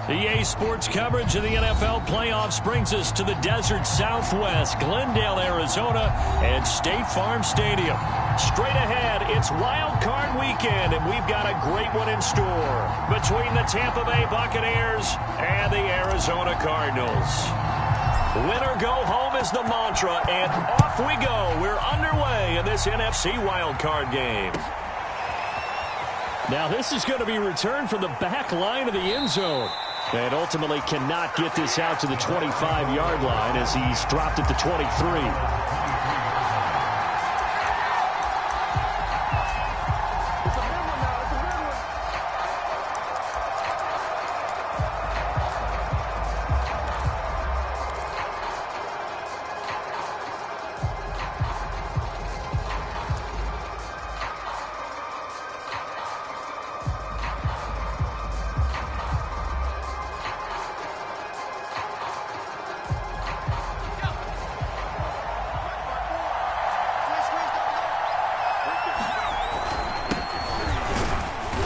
EA Sports coverage of the NFL playoffs brings us to the desert Southwest, Glendale, Arizona, and State Farm Stadium. Straight ahead, it's Wild Card Weekend, and we've got a great one in store between the Tampa Bay Buccaneers and the Arizona Cardinals. Win or go home is the mantra, and off we go. We're underway in this NFC Wild Card game. Now this is going to be returned from the back line of the end zone. And ultimately cannot get this out to the 25-yard line as he's dropped at the 23.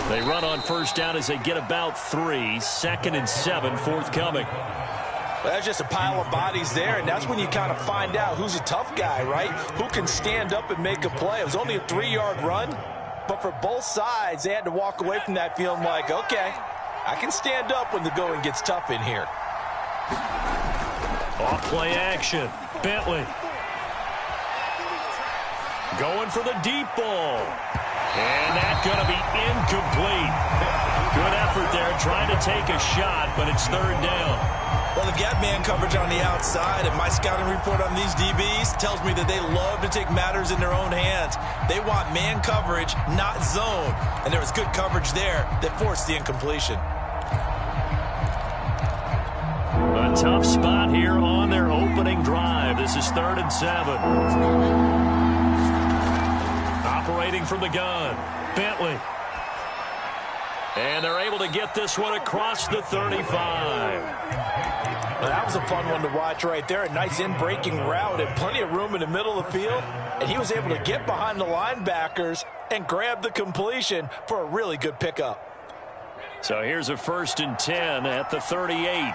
They run on first down as they get about 3. 2nd and 7 forthcoming. Well, that's just a pile of bodies there, and that's when you kind of find out who's a tough guy, right? Who can stand up and make a play. It was only a 3-yard run, but for both sides, they had to walk away from that feeling like, okay, I can stand up when the going gets tough in here. Off play action. Bentley. Going for the deep ball. And that's going to be incomplete. Good effort there, trying to take a shot, but it's 3rd down. Well, they've got man coverage on the outside, and my scouting report on these DBs tells me that they love to take matters in their own hands. They want man coverage, not zone. And there was good coverage there that forced the incompletion. A tough spot here on their opening drive. This is 3rd and 7. Operating from the gun, Bentley. And they're able to get this one across the 35. Well, that was a fun one to watch right there. A nice in-breaking route and plenty of room in the middle of the field. And he was able to get behind the linebackers and grab the completion for a really good pickup. So here's a 1st and 10 at the 38.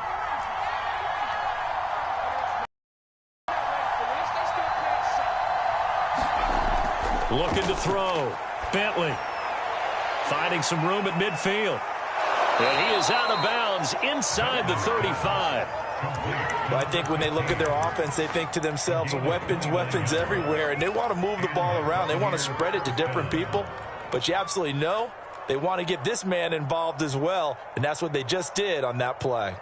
Looking to throw. Bentley finding some room at midfield. And he is out of bounds inside the 35. Well, I think when they look at their offense, they think to themselves, weapons, weapons everywhere, and they want to move the ball around. They want to spread it to different people. But you absolutely know they want to get this man involved as well, and that's what they just did on that play.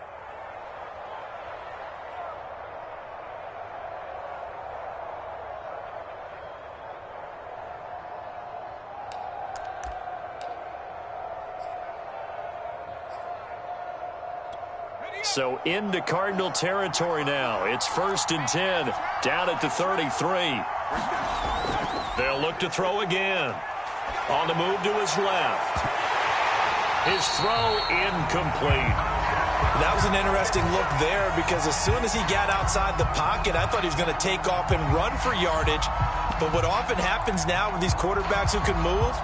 So into Cardinal territory now. It's 1st and 10, down at the 33. They'll look to throw again. On the move to his left. His throw incomplete. That was an interesting look there because as soon as he got outside the pocket, I thought he was going to take off and run for yardage. But what often happens now with these quarterbacks who can move,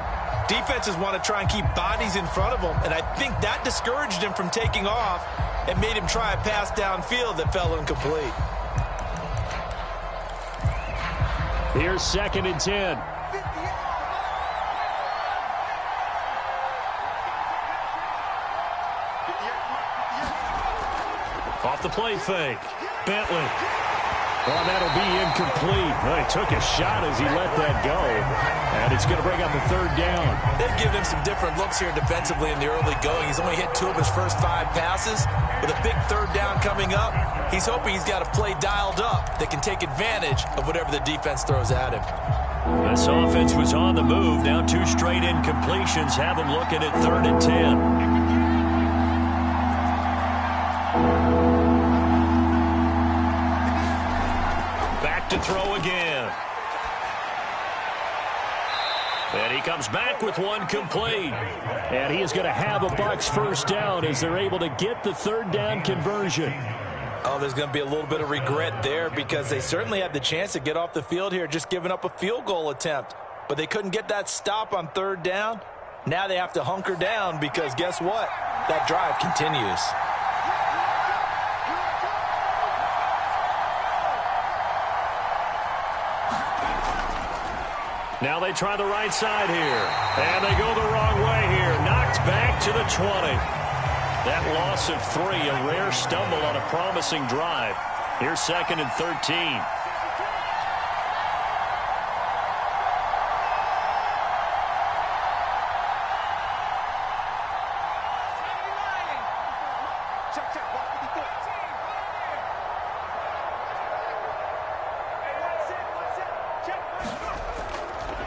defenses want to try and keep bodies in front of them, and I think that discouraged him from taking off and made him try a pass downfield that fell incomplete. Here's 2nd and 10. Off the play fake. Bentley. Well, that'll be incomplete. Well, he took a shot as he let that go. And it's going to bring up a 3rd down. They've given him some different looks here defensively in the early going. He's only hit 2 of his first 5 passes. With a big 3rd down coming up, he's hoping he's got a play dialed up that can take advantage of whatever the defense throws at him. This offense was on the move. Now 2 straight incompletions have him looking at 3rd and 10. To throw again. And he comes back with one complete. And he is going to have a Bucs 1st down as they're able to get the 3rd down conversion. Oh, there's going to be a little bit of regret there because they certainly had the chance to get off the field here, just giving up a field goal attempt. But they couldn't get that stop on 3rd down. Now they have to hunker down because guess what? That drive continues. Now they try the right side here. And they go the wrong way here. Knocked back to the 20. That loss of 3, a rare stumble on a promising drive. Here's 2nd and 13.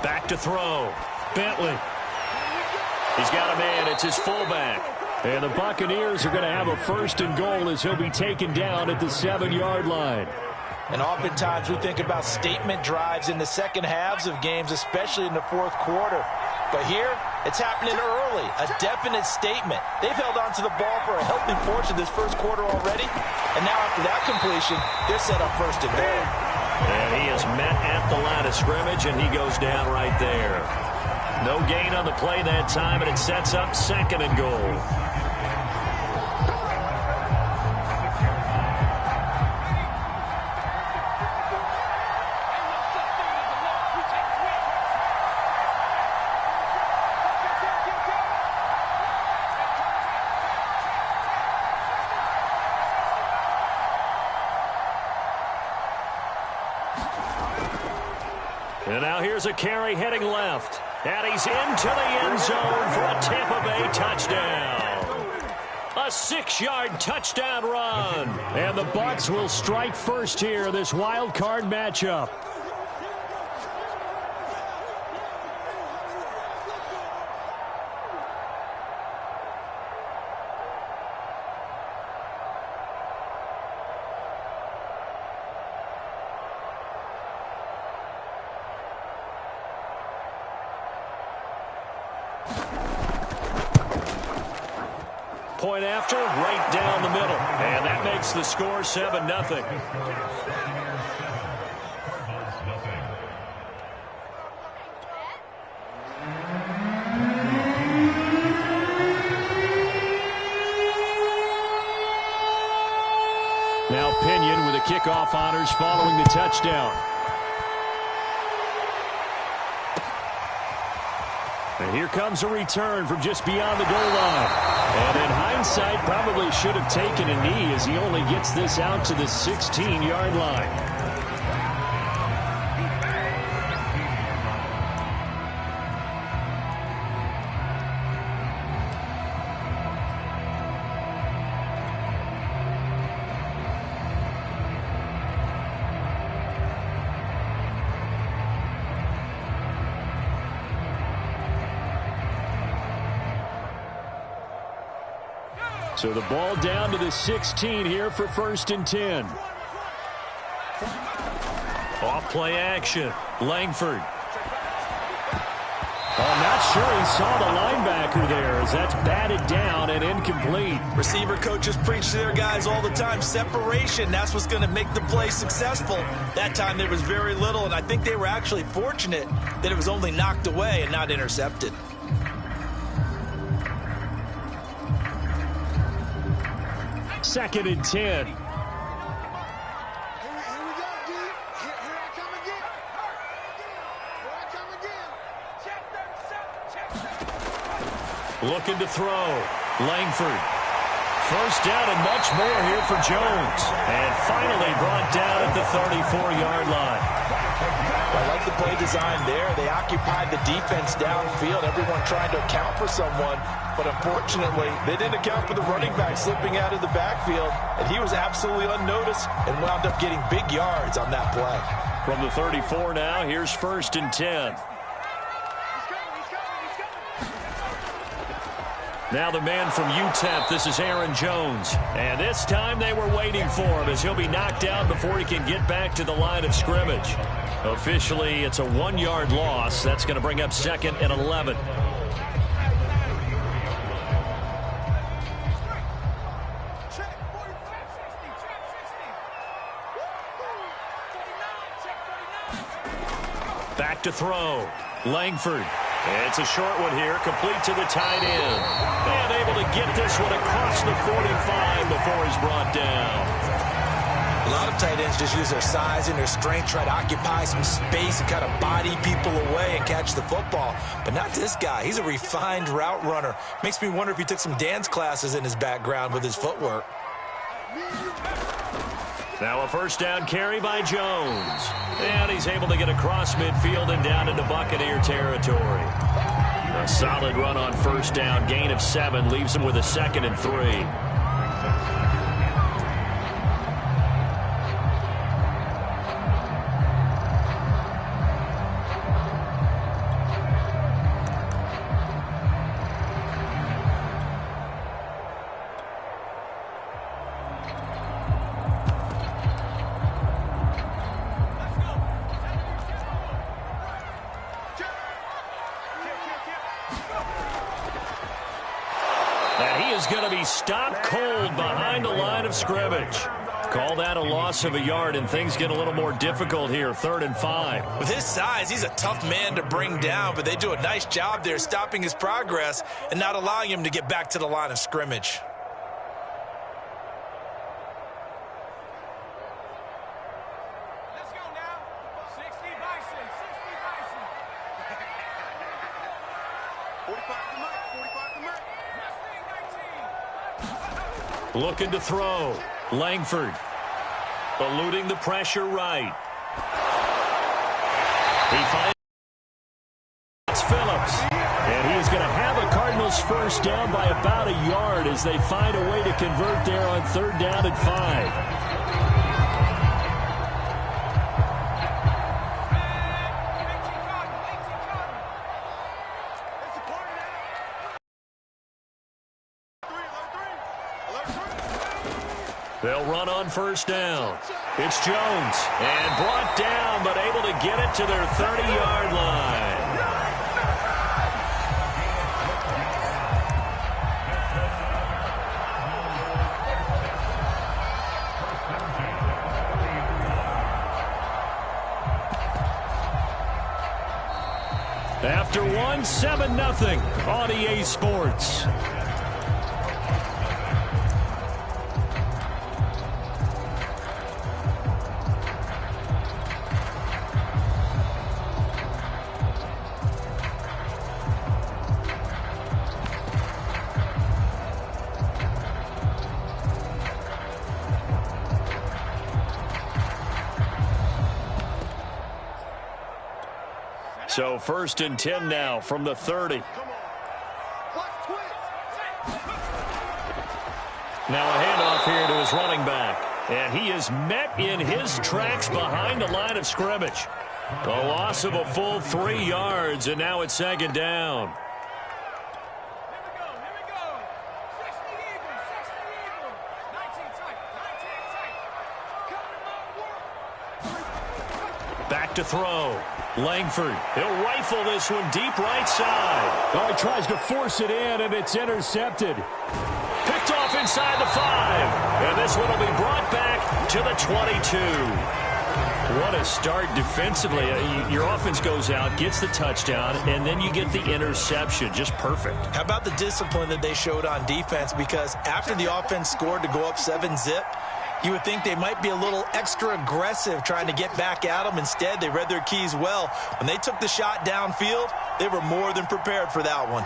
Back to throw. Bentley. He's got a man. It's his fullback. And the Buccaneers are going to have a 1st and goal as he'll be taken down at the 7-yard line. And oftentimes we think about statement drives in the second halves of games, especially in the 4th quarter. But here, it's happening early, a definite statement. They've held on to the ball for a healthy portion of this 1st quarter already. And now after that completion, they're set up 1st and goal. And he is met at the line of scrimmage, and he goes down right there. No gain on the play that time, and it sets up 2nd and goal. And now here's a carry heading left. And he's into the end zone for a Tampa Bay touchdown. A 6-yard touchdown run. And the Bucs will strike first here, this wild card matchup. Point after, right down the middle. And that makes the score 7-0. Now Pinion with the kickoff honors following the touchdown. And here comes a return from just beyond the goal line. And in hindsight, probably should have taken a knee as he only gets this out to the 16-yard line. So the ball down to the 16 here for 1st and 10. Off play action. Langford. I'm not sure he saw the linebacker there as that's batted down and incomplete. Receiver coaches preach to their guys all the time. Separation, that's what's going to make the play successful. That time there was very little, and I think they were actually fortunate that it was only knocked away and not intercepted. Second and 10. Looking to throw. Langford. First down and much more here for Jones. And finally brought down at the 34-yard line. I like the play design there. They occupied the defense downfield, everyone trying to account for someone. But unfortunately, they didn't account for the running back slipping out of the backfield. And he was absolutely unnoticed and wound up getting big yards on that play. From the 34 now, here's 1st and 10. Now the man from UTEP, this is Aaron Jones. And this time they were waiting for him as he'll be knocked down before he can get back to the line of scrimmage. Officially, it's a 1-yard loss. That's going to bring up 2nd and 11. Back to throw. Langford. It's a short one here, complete to the tight end. And able to get this one across the 45 before he's brought down. A lot of tight ends just use their size and their strength, try to occupy some space and kind of body people away and catch the football. But not this guy. He's a refined route runner. Makes me wonder if he took some dance classes in his background with his footwork. Now a first down carry by Jones. And he's able to get across midfield and down into Buccaneer territory. A solid run on first down. Gain of 7 leaves him with a 2nd and 3. Stopped cold behind the line of scrimmage. Call that a loss of a yard, and things get a little more difficult here. 3rd and 5. With his size, he's a tough man to bring down, but they do a nice job there stopping his progress and not allowing him to get back to the line of scrimmage. Let's go now. 60 Bison, 60 Bison. 45 to Mike, 45 to Mike. Looking to throw. Langford. Eluding the pressure right. He finds Phillips. And he is going to have a Cardinals first down by about a yard as they find a way to convert there on 3rd down and 5. They'll run on first down. It's Jones. And brought down, but able to get it to their 30-yard line. After one, 7-0 on EA Sports. So 1st and 10 now from the 30. Now a handoff here to his running back. And he is met in his tracks behind the line of scrimmage. A loss of a full 3 yards, and now it's 2nd down. Back to throw. Langford. He'll rifle this one deep right side. Oh, he tries to force it in, and it's intercepted. Picked off inside the 5. And this one will be brought back to the 22. What a start defensively. Your offense goes out, gets the touchdown, and then you get the interception. Just perfect. How about the discipline that they showed on defense? Because after the offense scored to go up 7-zip, you would think they might be a little extra aggressive trying to get back at them. Instead, they read their keys well. When they took the shot downfield, they were more than prepared for that one.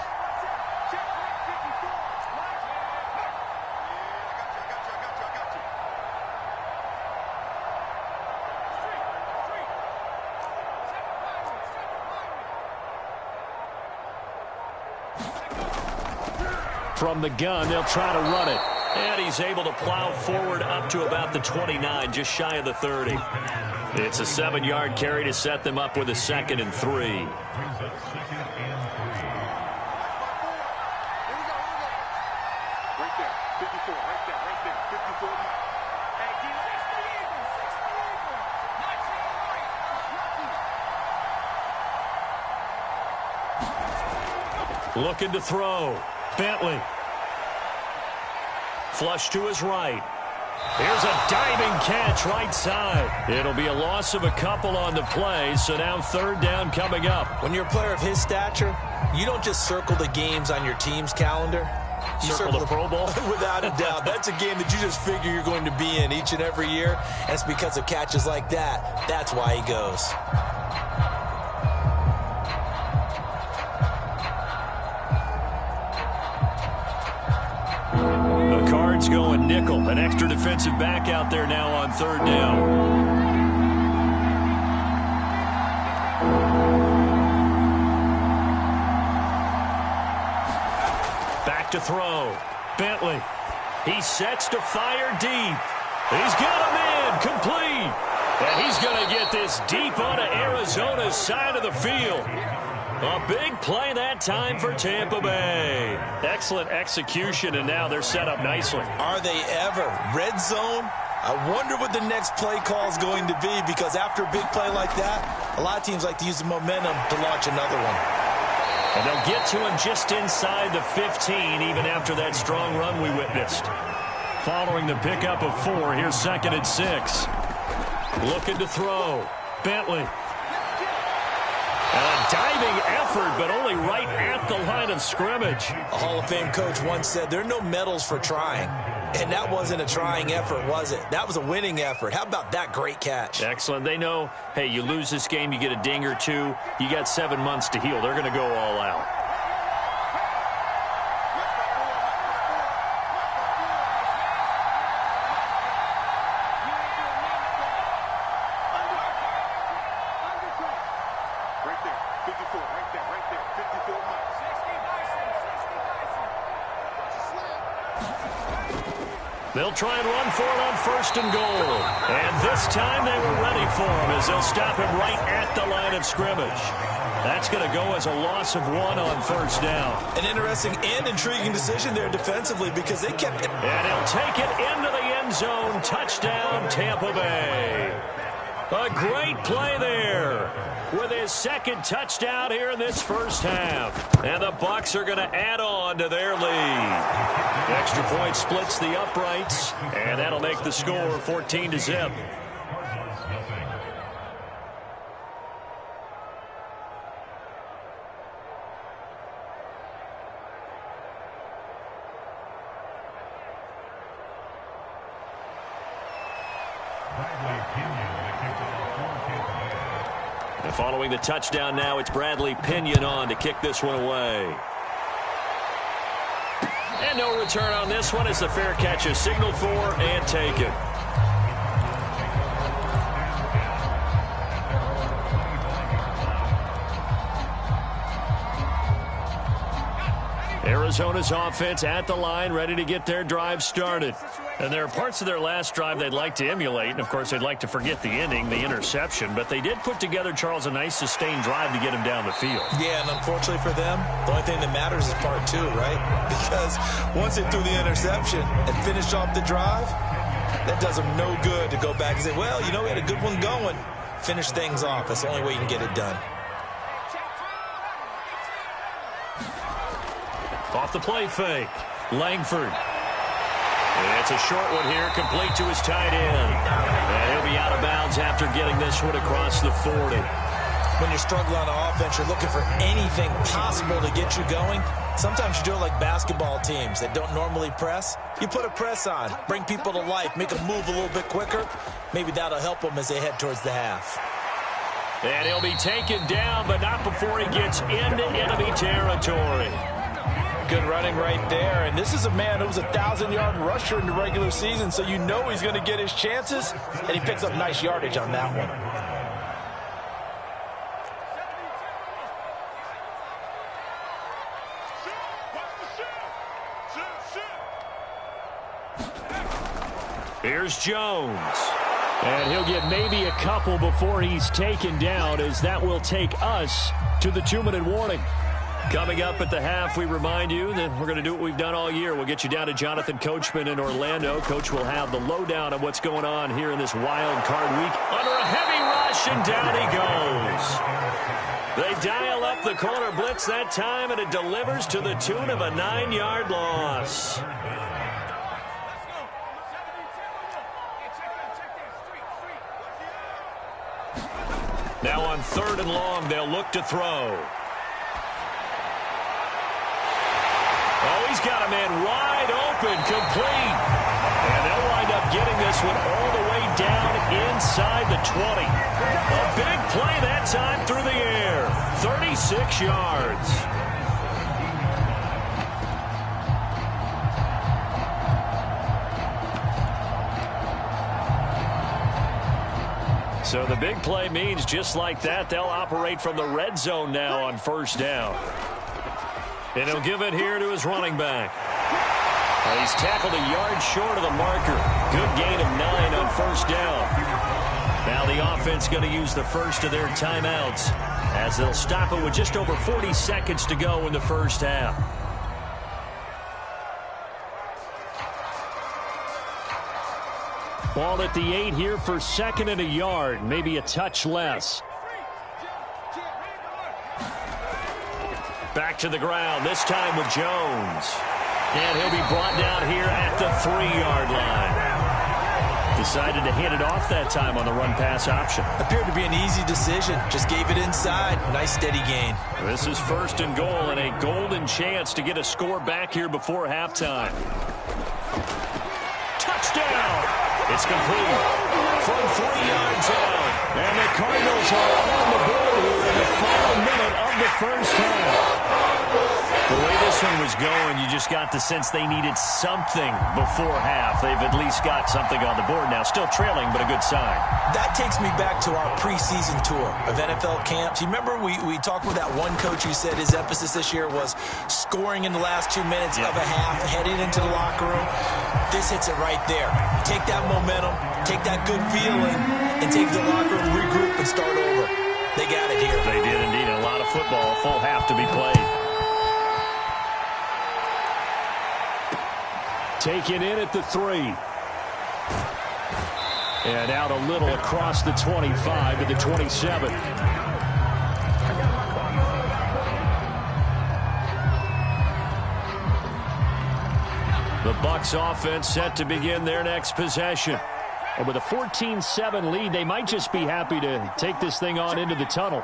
From the gun, they'll try to run it. And he's able to plow forward up to about the 29, just shy of the 30. It's a 7-yard carry to set them up with a 2nd and 3. Looking to throw. Bentley. Flush to his right. Here's a diving catch right side. It'll be a loss of a couple on the play, so now 3rd down coming up. When you're a player of his stature, you don't just circle the games on your team's calendar. Circle the Pro Bowl? Without a doubt. That's a game that you just figure you're going to be in each and every year. And it's because of catches like that. That's why he goes. The Cards going nickel. An extra defensive back out there now on third down. To throw. Bentley. He sets to fire deep. He's got him in. Complete. And he's going to get this deep onto Arizona's side of the field. A big play that time for Tampa Bay. Excellent execution, and now they're set up nicely. Are they ever? Red zone? I wonder what the next play call is going to be, because after a big play like that, a lot of teams like to use the momentum to launch another one. And they'll get to him just inside the 15, even after that strong run we witnessed. Following the pickup of 4, here's 2nd and 6. Looking to throw. Bentley. And a diving effort, but only right at the line of scrimmage. A Hall of Fame coach once said, there are no medals for trying. And that wasn't a trying effort, was it? That was a winning effort. How about that great catch? Excellent. They know, hey, you lose this game, you get a ding or two, you got 7 months to heal. They're going to go all out. They'll try and run for it on 1st and goal. And this time they were ready for him as they'll stop him right at the line of scrimmage. That's going to go as a loss of 1 on 1st down. An interesting and intriguing decision there defensively, because they kept it. And he'll take it into the end zone. Touchdown, Tampa Bay. A great play there with his 2nd touchdown here in this first half. And the Bucs are going to add on to their lead. Extra point splits the uprights, and that'll make the score 14-0. And following the touchdown now, it's Bradley Pinion on to kick this one away. And no return on this one as the fair catch is signaled for and taken. Arizona's offense at the line, ready to get their drive started. And there are parts of their last drive they'd like to emulate. And, of course, they'd like to forget the ending, the interception. But they did put together, Charles, a nice sustained drive to get him down the field. Yeah, and unfortunately for them, the only thing that matters is part 2, right? Because once they threw the interception and finished off the drive, that does them no good to go back and say, well, you know, we had a good one going. Finish things off. That's the only way you can get it done. Off the play fake. Langford. And it's a short one here, complete to his tight end. And he'll be out of bounds after getting this one across the 40. When you're struggling on offense, you're looking for anything possible to get you going. Sometimes you do it like basketball teams that don't normally press. You put a press on, bring people to life, make them move a little bit quicker. Maybe that'll help them as they head towards the half. And he'll be taken down, but not before he gets into enemy territory. Good running right there. And this is a man who was a 1,000-yard rusher in the regular season, so you know he's going to get his chances, and he picks up nice yardage on that one. Here's Jones. And he'll get maybe a couple before he's taken down, as that will take us to the 2-minute warning. Coming up at the half, we remind you that we're going to do what we've done all year. We'll get you down to Jonathan Coachman in Orlando. Coach will have the lowdown of what's going on here in this wild card week. Under a heavy rush, and down he goes. They dial up the corner blitz that time, and it delivers to the tune of a 9-yard loss. Now on 3rd and long, they'll look to throw. Oh, He's got a man wide open, complete. And they'll wind up getting this one all the way down inside the 20. A big play that time through the air. 36 yards. So the big play means just like that, they'll operate from the red zone now on first down. And he'll give it here to his running back. Well, he's tackled a yard short of the marker. Good gain of 9 on first down. Now the offense going to use the first of their timeouts as they'll stop it with just over 40 seconds to go in the first half. Ball at the 8 here for second and a yard, maybe a touch less. Back to the ground, this time with Jones. And he'll be brought down here at the 3-yard line. Decided to hand it off that time on the run-pass option. Appeared to be an easy decision. Just gave it inside. Nice steady gain. This is first and goal and a golden chance to get a score back here before halftime. Touchdown! It's complete from 3 yards out. And the Cardinals are on the board here in the final minute of the first half. The way this one was going, you just got the sense they needed something before half. They've at least got something on the board now. Still trailing, but a good sign. That takes me back to our preseason tour of NFL camps. You remember we talked with that one coach who said his emphasis this year was scoring in the last 2 minutes of a half, heading into the locker room. This hits it right there. Take that momentum, take that good feeling, and take the locker room, regroup, and start over. They got it here. They did indeed. A lot of football, full half to be played. Taken in at the 3. And out a little across the 25 to the 27. The Bucs offense set to begin their next possession. And with a 14-7 lead, they might just be happy to take this thing on into the tunnel.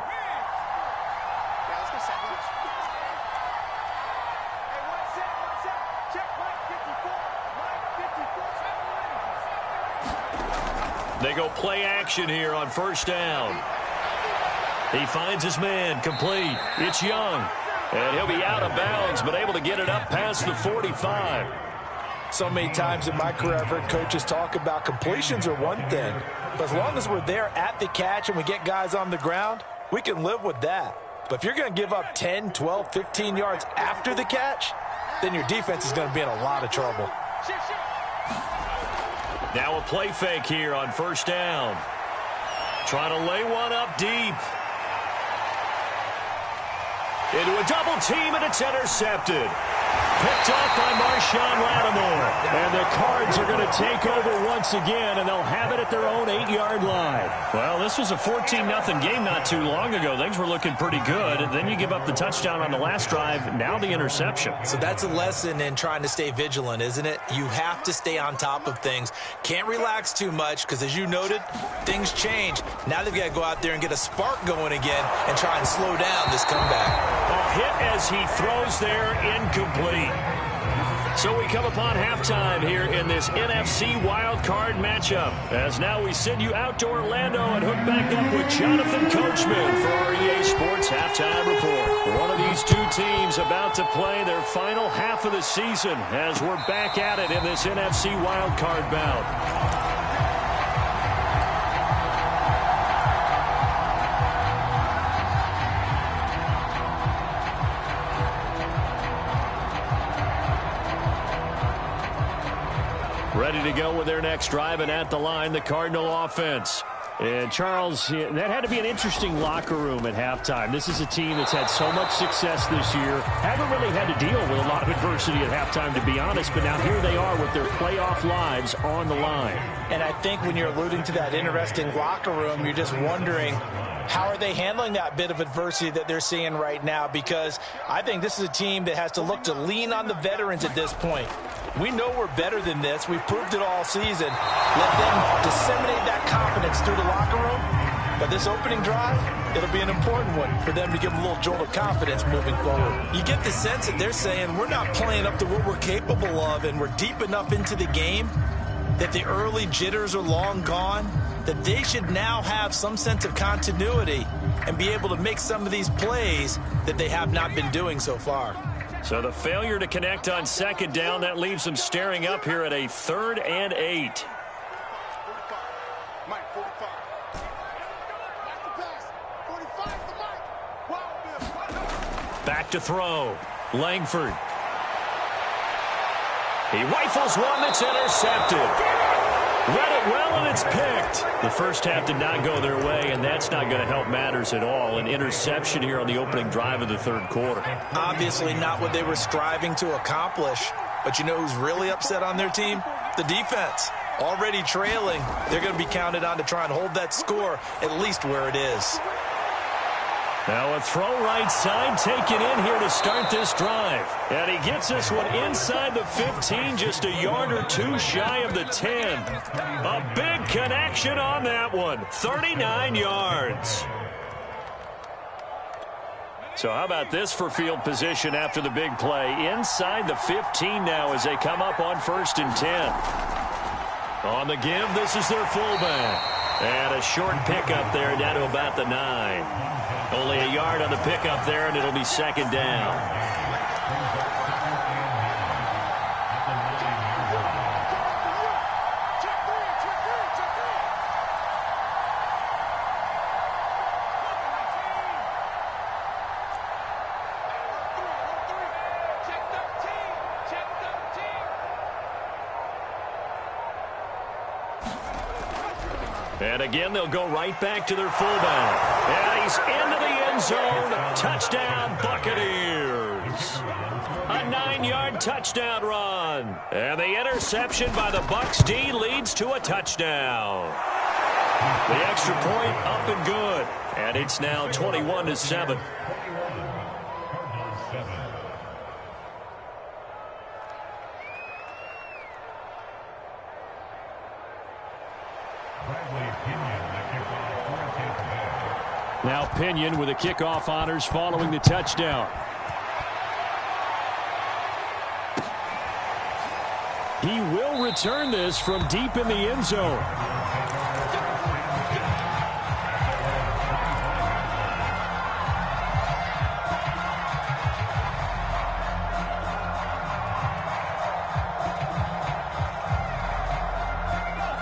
They go play action here on first down. He finds his man, complete. It's Young. And he'll be out of bounds, but able to get it up past the 45. So many times in my career, I've heard coaches talk about completions are one thing. But as long as we're there at the catch and we get guys on the ground, we can live with that. But if you're going to give up 10, 12, 15 yards after the catch, then your defense is going to be in a lot of trouble. Now a play fake here on first down. Trying to lay one up deep. Into a double team, and it's intercepted. Picked off by Marshawn Lattimore. And the Cards are going to take over once again, and they'll have it at their own 8-yard line. Well, this was a 14-0 game not too long ago. Things were looking pretty good. And then you give up the touchdown on the last drive. Now the interception. So that's a lesson in trying to stay vigilant, isn't it? You have to stay on top of things. Can't relax too much because, as you noted, things change. Now they've got to go out there and get a spark going again and try and slow down this comeback. A hit as he throws there, incomplete. So we come upon halftime here in this NFC wildcard matchup. As now we send you out to Orlando and hook back up with Jonathan Coachman for our EA Sports Halftime Report. One of these two teams about to play their final half of the season as we're back at it in this NFC wildcard bout. Ready to go with their next drive, and at the line, the Cardinal offense. And, Charles, that had to be an interesting locker room at halftime. This is a team that's had so much success this year. Haven't really had to deal with a lot of adversity at halftime, to be honest, but now here they are with their playoff lives on the line. And I think when you're alluding to that interesting locker room, you're just wondering, how are they handling that bit of adversity that they're seeing right now? Because I think this is a team that has to look to lean on the veterans at this point. We know we're better than this. We've proved it all season. Let them disseminate that confidence through the locker room, But this opening drive, it'll be an important one for them to give them a little jolt of confidence moving forward. You get the sense that they're saying we're not playing up to what we're capable of, and we're deep enough into the game that the early jitters are long gone, that they should now have some sense of continuity and be able to make some of these plays that they have not been doing so far. So the failure to connect on second down, that leaves them staring up here at a 3rd and 8. Back to throw. Langford. He rifles one that's intercepted. Read it well, and it's picked. The first half did not go their way, and that's not going to help matters at all. An interception here on the opening drive of the third quarter. Obviously not what they were striving to accomplish. But you know who's really upset on their team? The defense. Already trailing. They're going to be counted on to try and hold that score at least where it is. Now a throw right side taken in here to start this drive. And he gets this one inside the 15, just a yard or two shy of the 10. A big connection on that one. 39 yards. So how about this for field position after the big play? Inside the 15 now as they come up on 1st and 10. On the give, this is their fullback. And a short pickup there down to about the 9. Only a yard on the pickup there, and it'll be 2nd down. And again, they'll go right back to their fullback. And he's into the end zone. Touchdown, Buccaneers. A 9-yard touchdown run. And the interception by the Bucs D leads to a touchdown. The extra point up and good. And it's now 21-7. Now Pinion with the kickoff honors following the touchdown. He will return this from deep in the end zone.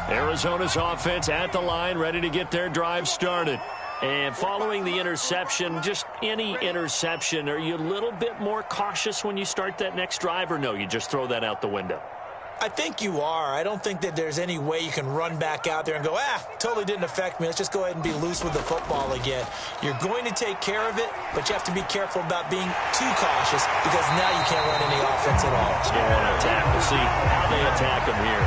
Arizona's offense at the line, ready to get their drive started. And following the interception, just any interception, are you a little bit more cautious when you start that next drive, or no, you just throw that out the window? I think you are. I don't think that there's any way you can run back out there and go, totally didn't affect me. Let's just go ahead and be loose with the football again. You're going to take care of it, but you have to be careful about being too cautious because now you can't run any offense at all. Still want to attack. We'll see how they attack them here.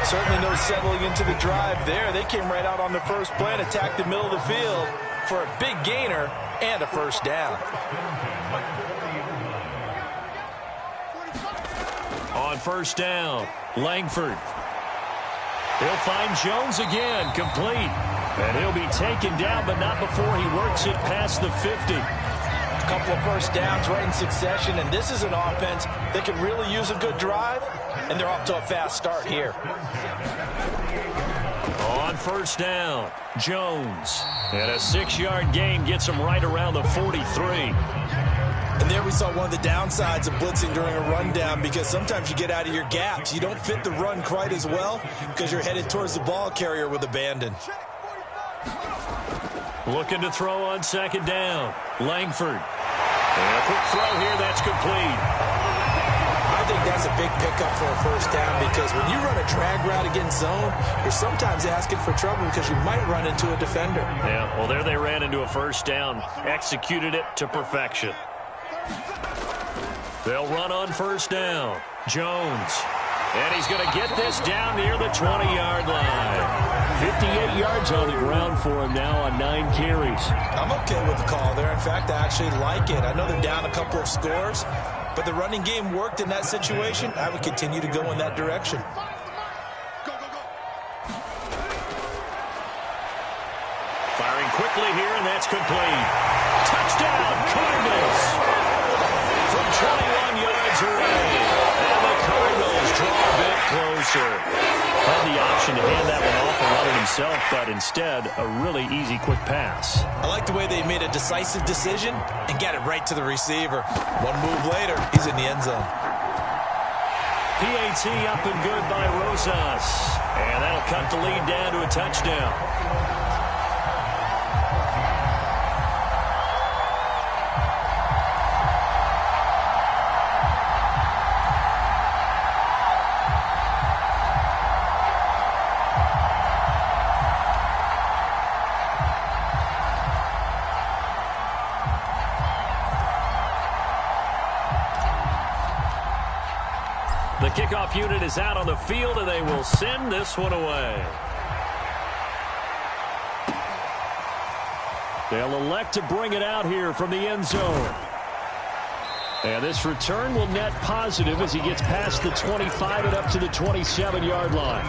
Certainly no settling into the drive there. They came right out on the first play and attacked the middle of the field for a big gainer and a 1st down. On 1st down, Langford. He'll find Jones again, complete. And he'll be taken down, but not before he works it past the 50. A couple of 1st downs right in succession, and this is an offense that could really use a good drive, and they're off to a fast start here. On 1st down, Jones. And a 6-yard gain gets him right around the 43. And there we saw one of the downsides of blitzing during a rundown, because sometimes you get out of your gaps. You don't fit the run quite as well because you're headed towards the ball carrier with abandon. Looking to throw on 2nd down, Langford. And a quick throw here, that's complete. I think that's a big pickup for a 1st down, because when you run a drag route against zone, you're sometimes asking for trouble because you might run into a defender. Yeah, well, there they ran into a 1st down, executed it to perfection. They'll run on 1st down. Jones. And he's going to get this down near the 20-yard line. 58 yards on the ground for him now on 9 carries. I'm okay with the call there. In fact, I actually like it. I know they're down a couple of scores, but the running game worked in that situation. I would continue to go in that direction. Firing quickly here, and that's complete. Touchdown, Cardinals! From 21 yards away. And the Cardinals draw a bit closer. Had the option to hand that one off and run it himself, but instead, a really easy, quick pass. I like the way they made a decisive decision and got it right to the receiver. One move later, he's in the end zone. PAT up and good by Rosas. And that'll cut the lead down to a touchdown. The kickoff unit is out on the field, and they will send this one away. They'll elect to bring it out here from the end zone. And this return will net positive as he gets past the 25 and up to the 27-yard line.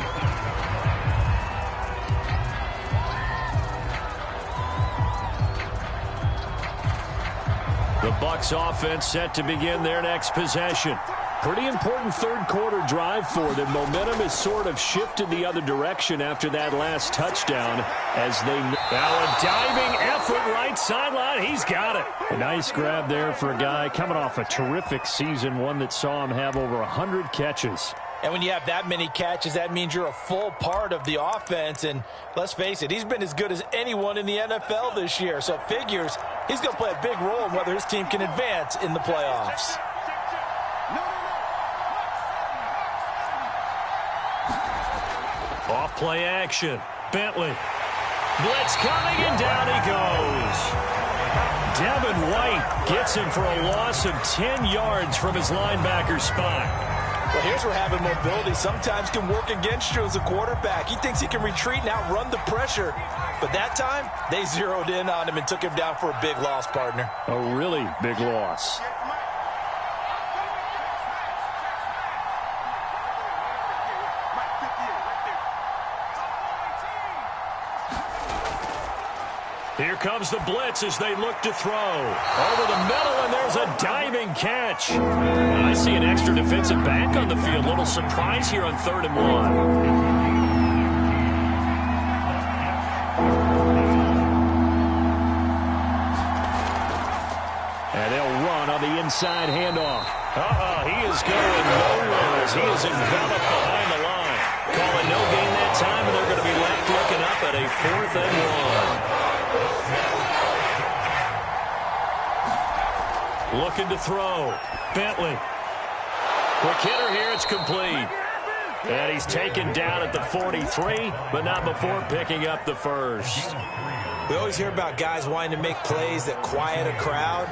The Bucs offense set to begin their next possession. Pretty important third-quarter drive for them. Momentum has sort of shifted the other direction after that last touchdown as they... Now a diving effort right sideline. He's got it. A nice grab there for a guy coming off a terrific season, one that saw him have over 100 catches. And when you have that many catches, that means you're a full part of the offense. And let's face it, he's been as good as anyone in the NFL this year. So it figures he's going to play a big role in whether his team can advance in the playoffs. Off play action. Bentley. Blitz coming, and down he goes. Devin White gets him for a loss of 10 yards from his linebacker spot. Well, here's where having mobility sometimes can work against you as a quarterback. He thinks he can retreat and outrun the pressure. But that time, they zeroed in on him and took him down for a big loss, partner. A really big loss. Here comes the blitz as they look to throw. Over the middle, and there's a diving catch. I see an extra defensive back on the field. Little surprise here on 3rd and 1. And they'll run on the inside handoff. He is going nowhere as he is enveloped behind the line. Call it no gain that time, and they're going to be left looking up at a 4th and 1. Looking to throw. Bentley. Quick hitter here. It's complete. And he's taken down at the 43, but not before picking up the first. We always hear about guys wanting to make plays that quiet a crowd.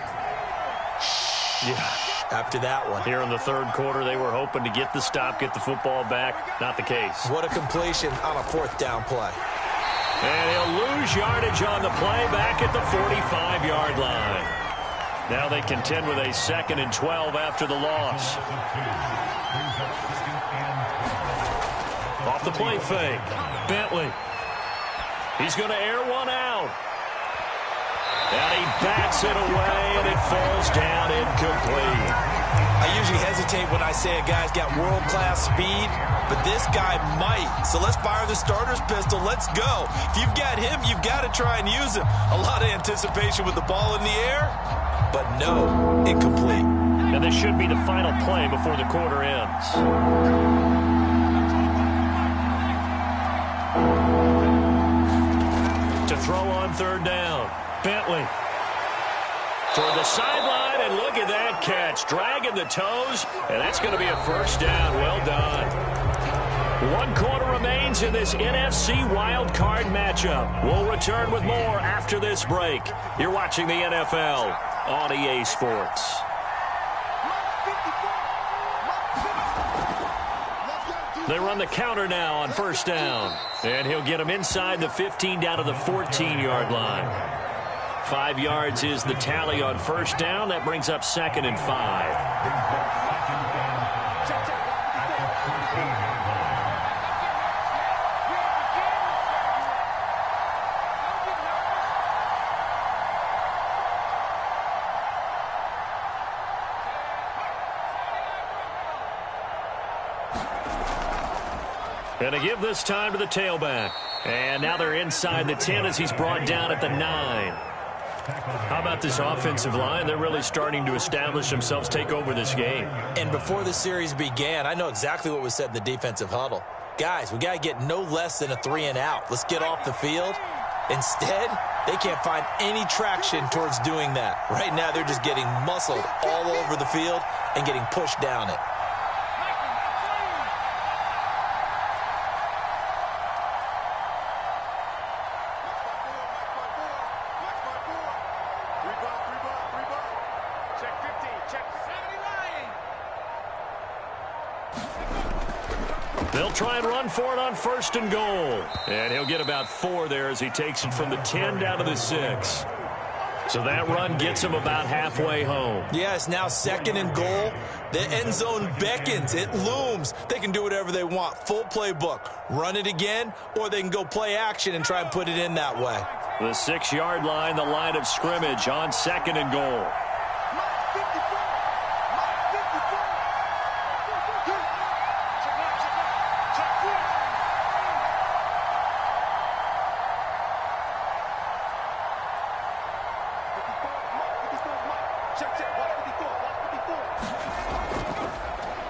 Yeah. After that one. Here in the 3rd quarter, they were hoping to get the stop, get the football back. Not the case. What a completion on a 4th down play. And he'll lose yardage on the play back at the 45-yard line. Now they contend with a 2nd and 12 after the loss. Off the play fake. Bentley. He's going to air one out. And he bats it away, and it falls down incomplete. I usually hesitate when I say a guy's got world-class speed, but this guy might. So let's fire the starter's pistol. Let's go. If you've got him, you've got to try and use him. A lot of anticipation with the ball in the air, but no, incomplete. And this should be the final play before the quarter ends. To throw on 3rd down. Bentley. Toward the sideline, and look at that catch. Dragging the toes, and that's going to be a 1st down. Well done. 1 quarter remains in this NFC Wild Card matchup. We'll return with more after this break. You're watching the NFL on EA Sports. They run the counter now on 1st down. And he'll get him inside the 15 down to the 14-yard line. 5 yards is the tally on 1st down. That brings up 2nd and 5. Going to give this time to the tailback. And now they're inside the 10 as he's brought down at the 9. How about this offensive line? They're really starting to establish themselves, take over this game. And before the series began, I know exactly what was said in the defensive huddle. Guys, we got to get no less than a 3-and-out. Let's get off the field. Instead, they can't find any traction towards doing that. Right now, they're just getting muscled all over the field and getting pushed down it. They'll try and run for it on 1st and goal. And he'll get about 4 there as he takes it from the 10 down to the 6. So that run gets him about halfway home. Yeah, it's now 2nd and goal. The end zone beckons. It looms. They can do whatever they want. Full playbook. Run it again, or they can go play action and try and put it in that way. The 6-yard line, the line of scrimmage on 2nd and goal.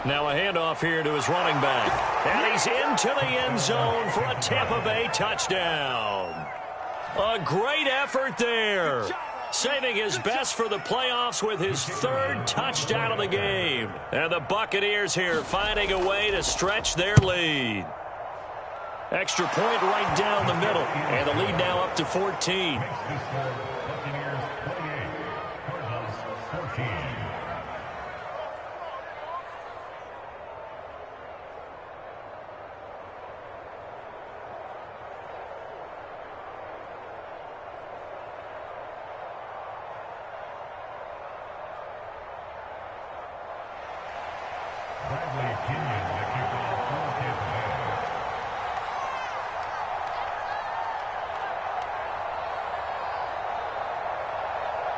Now a handoff here to his running back. And he's into the end zone for a Tampa Bay touchdown. A great effort there. Saving his best for the playoffs with his 3rd touchdown of the game. And the Buccaneers here finding a way to stretch their lead. Extra point right down the middle. And the lead now up to 14.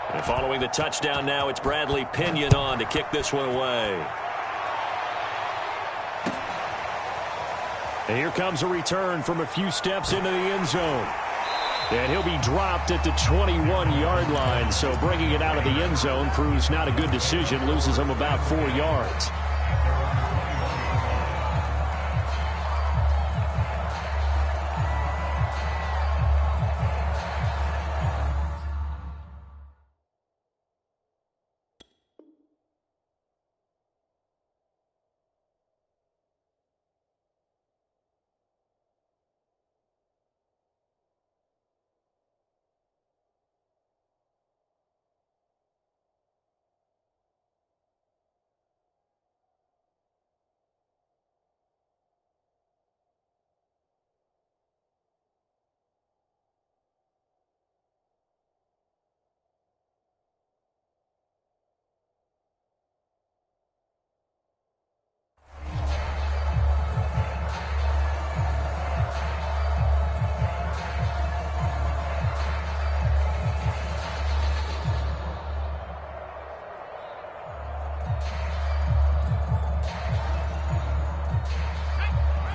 And following the touchdown now, it's Bradley Pinion on to kick this one away. And here comes a return from a few steps into the end zone. And he'll be dropped at the 21-yard line, so bringing it out of the end zone proves not a good decision, loses him about 4 yards.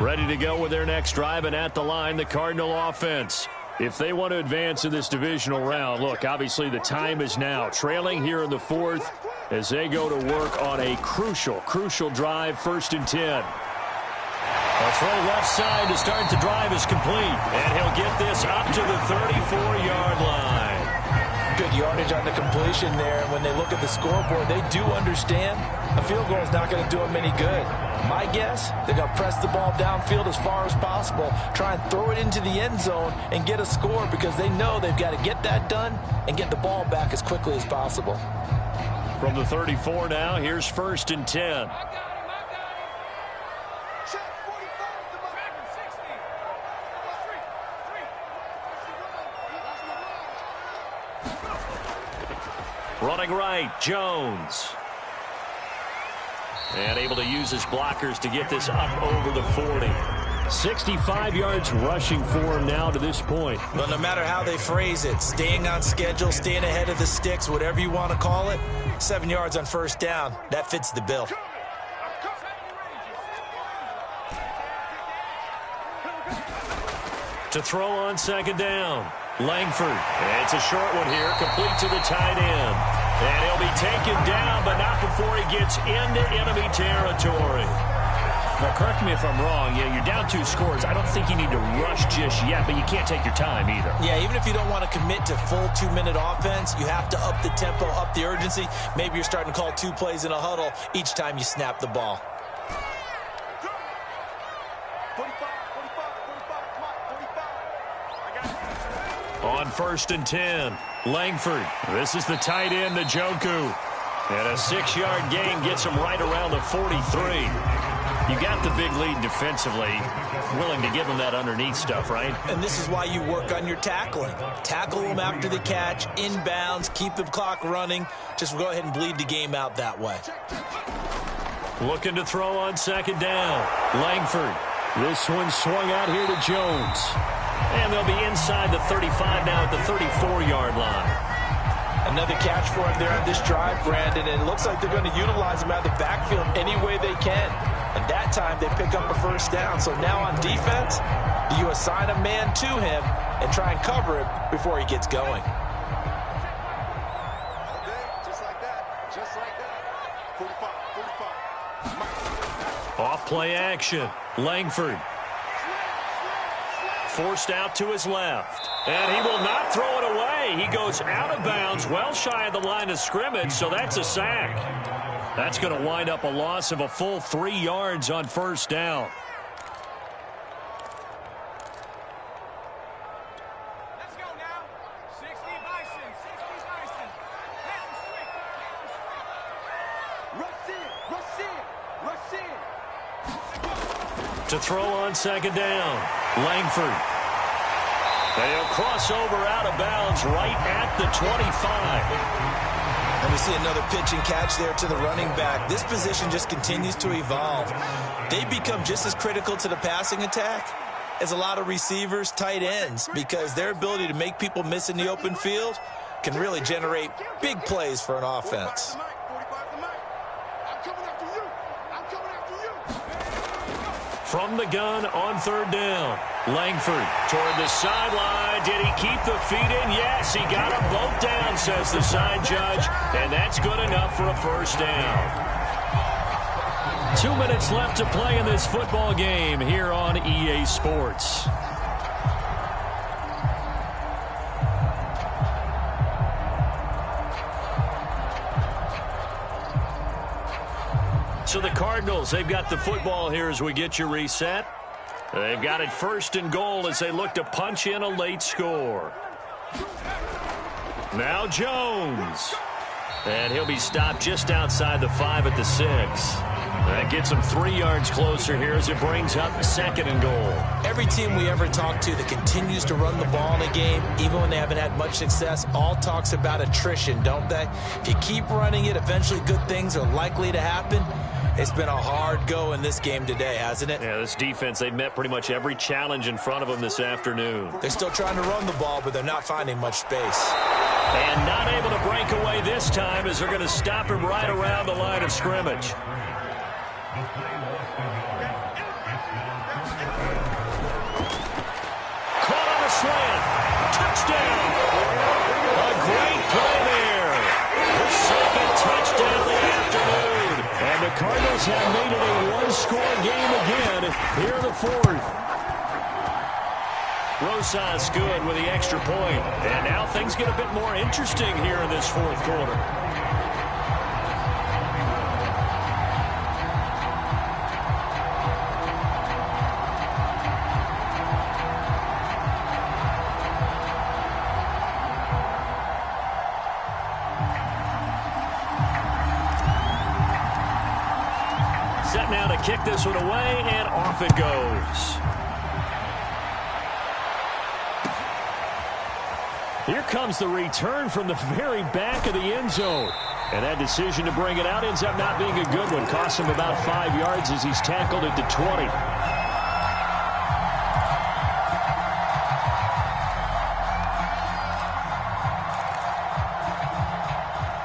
Ready to go with their next drive, and at the line, the Cardinal offense. If they want to advance in this divisional round, look, obviously the time is now. Trailing here in the 4th as they go to work on a crucial drive, 1st and 10. A throw left side to start the drive is complete, and he'll get this up to the 34-yard line. Good yardage on the completion there. And when they look at the scoreboard, they do understand a field goal is not going to do them any good. My guess, they're going to press the ball downfield as far as possible, try and throw it into the end zone and get a score because they know they've got to get that done and get the ball back as quickly as possible. From the 34 now, here's 1st and 10. Running right, Jones. And able to use his blockers to get this up over the 40. 65 yards rushing for him now to this point. Well, no matter how they phrase it, staying on schedule, staying ahead of the sticks, whatever you want to call it, 7 yards on 1st down, that fits the bill. To throw on second down. Langford. It's a short one here, complete to the tight end. And he'll be taken down, but not before he gets into enemy territory. Now, correct me if I'm wrong. Yeah, you're down 2 scores. I don't think you need to rush just yet, but you can't take your time either. Yeah, even if you don't want to commit to full 2-minute offense, you have to up the tempo, up the urgency. Maybe you're starting to call 2 plays in a huddle each time you snap the ball. 45, 45, 45, come on, 45. I got it. On 1st and 10, Langford. This is the tight end, Njoku. And a 6-yard gain gets him right around the 43. You got the big lead defensively, willing to give him that underneath stuff, right? And this is why you work on your tackling. Tackle them after the catch, inbounds, keep the clock running. Just go ahead and bleed the game out that way. Looking to throw on second down. Langford. This one swung out here to Jones. And they'll be inside the 35 now at the 34-yard line. Another catch for him there on this drive, Brandon, and it looks like they're going to utilize him out of the backfield any way they can. And that time they pick up a first down. So now on defense, you assign a man to him and try and cover him before he gets going. Okay, just like that. Just like that. 45, 45. Off play action. Langford. Forced out to his left. And he will not throw it away. He goes out of bounds, well shy of the line of scrimmage, so that's a sack. That's going to wind up a loss of a full 3 yards on first down. Let's go now. 60 Bison, 60 Bison. Rush in. To throw on second down. Langford. They'll cross over out of bounds right at the 25. And we see another pitch and catch there to the running back. This position just continues to evolve. They become just as critical to the passing attack as a lot of receivers, tight ends, because their ability to make people miss in the open field can really generate big plays for an offense. 45 to Mike. I'm coming after you. I'm coming after you. From the gun on third down. Langford toward the sideline. Did he keep the feet in? Yes, he got them both down, says the side judge. And that's good enough for a first down. 2 minutes left to play in this football game here on EA Sports. So the Cardinals, they've got the football here as we get you reset. They've got it 1st and goal as they look to punch in a late score. Now Jones. And he'll be stopped just outside the 5 at the 6. That gets him 3 yards closer here as it brings up 2nd and goal. Every team we ever talk to that continues to run the ball in a game, even when they haven't had much success, all talks about attrition, don't they? If you keep running it, eventually good things are likely to happen. It's been a hard go in this game today, hasn't it? Yeah, this defense, they've met pretty much every challenge in front of them this afternoon. They're still trying to run the ball, but they're not finding much space. And not able to break away this time as they're going to stop him right around the line of scrimmage. Caught on a slant. Touchdown. A great play there. The 2nd touchdown of the afternoon. And the Cardinals have made it a one-score game again here in the 4th. Rosas good with the extra point. And now things get a bit more interesting here in this 4th quarter. Set now to kick this one away, and off it goes. Here comes the return from the very back of the end zone. And that decision to bring it out ends up not being a good one. Costs him about 5 yards as he's tackled at the 20.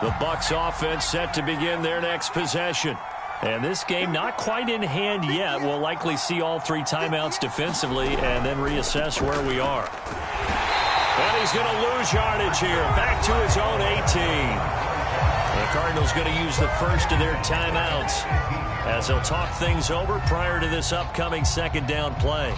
The Bucs offense set to begin their next possession. And this game not quite in hand yet. We'll likely see all 3 timeouts defensively and then reassess where we are. And he's going to lose yardage here. Back to his own 18. The Cardinals going to use the first of their timeouts as they'll talk things over prior to this upcoming second down play.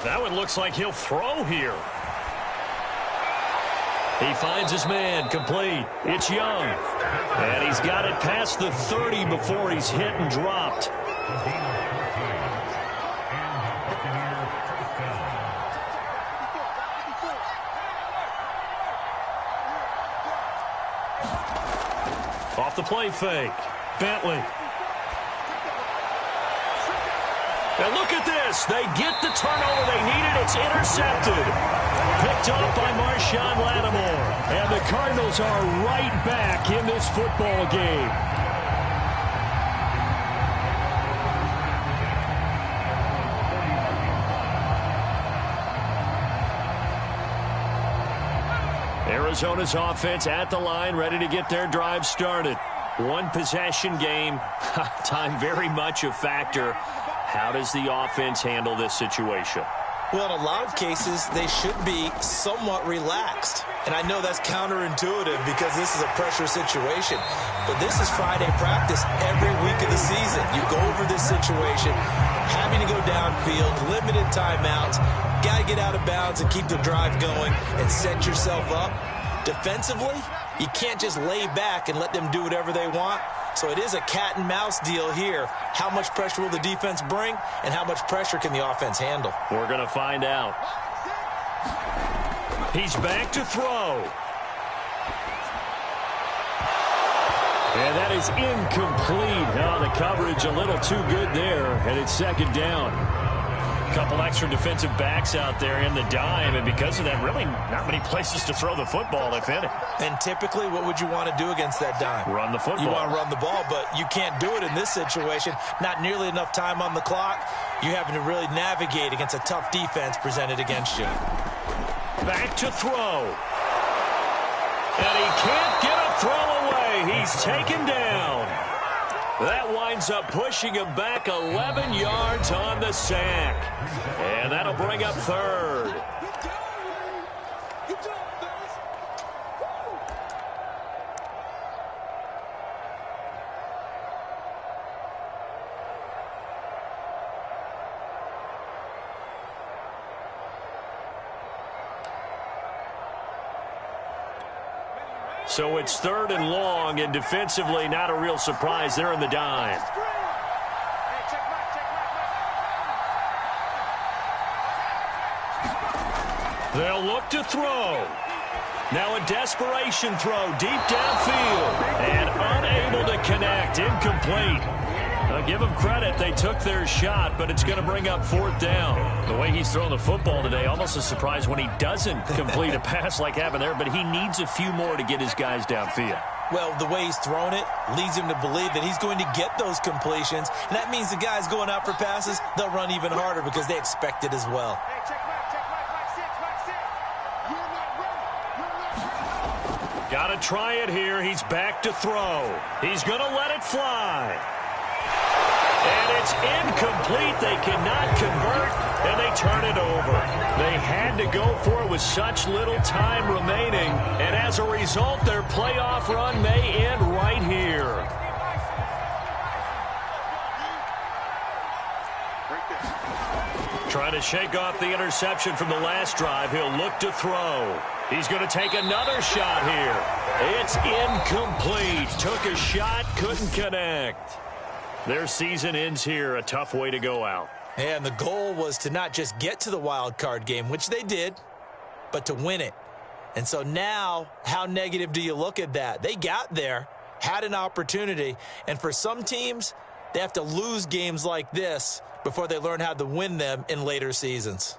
That one looks like he'll throw here. He finds his man, complete. It's Young. And he's got it past the 30 before he's hit and dropped. Off the play fake. Bentley. And look at this. They get the turnover they needed. It's intercepted. Picked up by Marshawn Lattimore. And the Cardinals are right back in this football game. Arizona's offense at the line, ready to get their drive started. One possession game. Time very much a factor. How does the offense handle this situation? Well, in a lot of cases, they should be somewhat relaxed. And I know that's counterintuitive because this is a pressure situation. But this is Friday practice every week of the season. You go over this situation, having to go downfield, limited timeouts, got to get out of bounds and keep the drive going and set yourself up. Defensively, you can't just lay back and let them do whatever they want. So it is a cat and mouse deal here. How much pressure will the defense bring, and how much pressure can the offense handle? We're going to find out. He's back to throw. And that is incomplete. Oh, the coverage a little too good there, and it's second down. A couple extra defensive backs out there in the dime, and because of that, really not many places to throw the football, if any. And typically, what would you want to do against that dime? Run the football. You want to run the ball, but you can't do it in this situation. Not nearly enough time on the clock. You're having to really navigate against a tough defense presented against you. Back to throw. And he can't get a throw away. He's taken down. That winds up pushing him back 11 yards on the sack. And that'll bring up third. So it's third and long, and defensively not a real surprise. They're in the dime. They'll look to throw. Now a desperation throw deep downfield, and unable to connect. Incomplete. I'll give them credit. They took their shot, but it's going to bring up fourth down. The way he's throwing the football today, almost a surprise when he doesn't complete a pass like happened there, but he needs a few more to get his guys downfield. Well, the way he's thrown it leads him to believe that he's going to get those completions, and that means the guys going out for passes, they'll run even harder because they expect it as well. Got to try it here. He's back to throw. He's going to let it fly. And it's incomplete. They cannot convert, and they turn it over. They had to go for it with such little time remaining, and as a result, their playoff run may end right here. Trying to shake off the interception from the last drive. He'll look to throw. He's going to take another shot here. It's incomplete. Took a shot, couldn't connect. Their season ends here. A tough way to go out. And the goal was to not just get to the wild card game, which they did, but to win it. And so now, how negative do you look at that? They got there, had an opportunity, and for some teams, They have to lose games like this before they learn how to win them in later seasons.